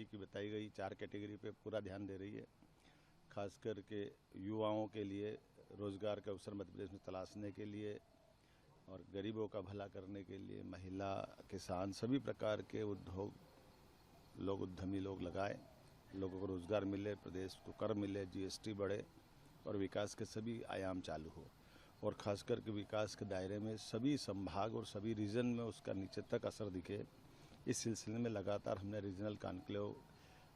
जी की बताई गई 4 कैटेगरी पे पूरा ध्यान दे रही है। खास करके युवाओं के लिए रोजगार के अवसर मध्य प्रदेश में तलाशने के लिए और गरीबों का भला करने के लिए महिला, किसान, सभी प्रकार के उद्योग उद्यमी लोग लगाए, लोगों को रोजगार मिले, प्रदेश को कर मिले, जीएसटी बढ़े और विकास के सभी आयाम चालू हो। और खासकर के विकास के दायरे में सभी संभाग और सभी रीजन में उसका नीचे तक असर दिखे। इस सिलसिले में लगातार हमने रीजनल कॉन्क्लेव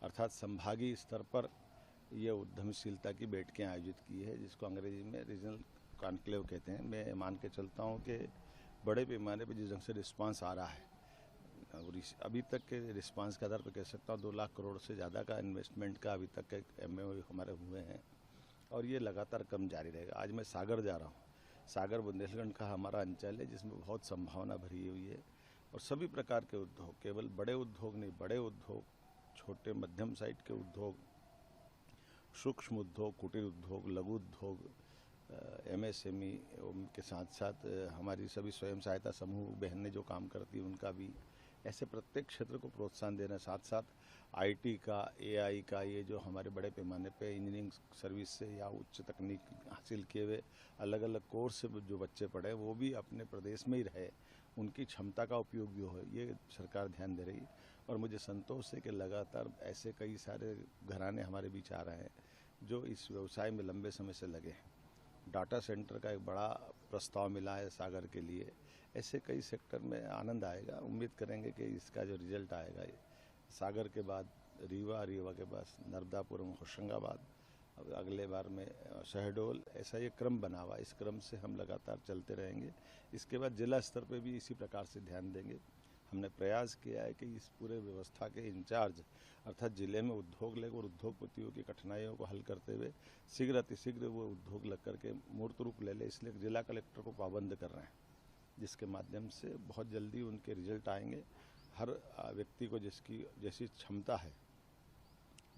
अर्थात संभागीय स्तर पर ये उद्यमशीलता की बैठकें आयोजित की है, जिसको अंग्रेजी में रीजनल कॉन्क्लेव कहते हैं। मैं मान के चलता हूँ कि बड़े पैमाने पर जिस ढंग से रिस्पांस आ रहा है और अभी तक के रिस्पांस के आधार पर कह सकता हूँ 2 लाख करोड़ से ज़्यादा का इन्वेस्टमेंट का अभी तक के MOU हमारे हुए हैं और ये लगातार कम जारी रहेगा। आज मैं सागर जा रहा हूँ। सागर बुंदेलखंड का हमारा अंचल है जिसमें बहुत संभावना भरी हुई है और सभी प्रकार के उद्योग, केवल बड़े उद्योग नहीं, बड़े उद्योग, छोटे मध्यम साइज के उद्योग, सूक्ष्म उद्योग, कुटीर उद्योग, लघु उद्योग, MSME के साथ साथ हमारी सभी स्वयं सहायता समूह बहनें जो काम करती हैं उनका भी, ऐसे प्रत्येक क्षेत्र को प्रोत्साहन देना, साथ साथ IT का, AI का, ये जो हमारे बड़े पैमाने पे इंजीनियरिंग सर्विस से या उच्च तकनीक हासिल किए हुए अलग अलग कोर्स से जो बच्चे पढ़े वो भी अपने प्रदेश में ही रहे, उनकी क्षमता का उपयोग भी हो, ये सरकार ध्यान दे रही है। और मुझे संतोष है कि लगातार ऐसे कई सारे घराने हमारे बीच आ रहे हैं जो इस व्यवसाय में लंबे समय से लगे हैं। डाटा सेंटर का एक बड़ा प्रस्ताव मिला है सागर के लिए। ऐसे कई सेक्टर में आनंद आएगा। उम्मीद करेंगे कि इसका जो रिजल्ट आएगा, सागर के बाद रीवा, रीवा के बाद नर्मदापुरम, होशंगाबाद, अगले बार में शहडोल, ऐसा ये क्रम बना हुआ। इस क्रम से हम लगातार चलते रहेंगे। इसके बाद जिला स्तर पे भी इसी प्रकार से ध्यान देंगे। हमने प्रयास किया है कि इस पूरे व्यवस्था के इंचार्ज अर्थात जिले में उद्योग लेकर और उद्योगपतियों की कठिनाइयों को हल करते हुए शीघ्र अतिशीघ्र वो उद्योग लग करके मूर्त रूप ले ले, इसलिए जिला कलेक्टर को पाबंद कर रहे हैं, जिसके माध्यम से बहुत जल्दी उनके रिजल्ट आएंगे। हर व्यक्ति को जिसकी जैसी क्षमता है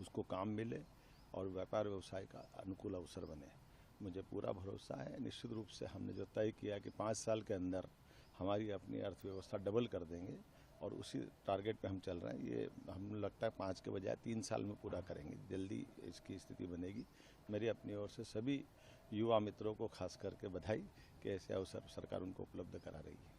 उसको काम मिले और व्यापार व्यवसाय का अनुकूल अवसर बने। मुझे पूरा भरोसा है। निश्चित रूप से हमने जो तय किया कि 5 साल के अंदर हमारी अपनी अर्थव्यवस्था डबल कर देंगे और उसी टारगेट पे हम चल रहे हैं। ये हम लगता है 5 के बजाय 3 साल में पूरा करेंगे, जल्दी इसकी स्थिति बनेगी। मेरी अपनी ओर से सभी युवा मित्रों को खास करके बधाई कि ऐसे अवसर सरकार उनको उपलब्ध करा रही है।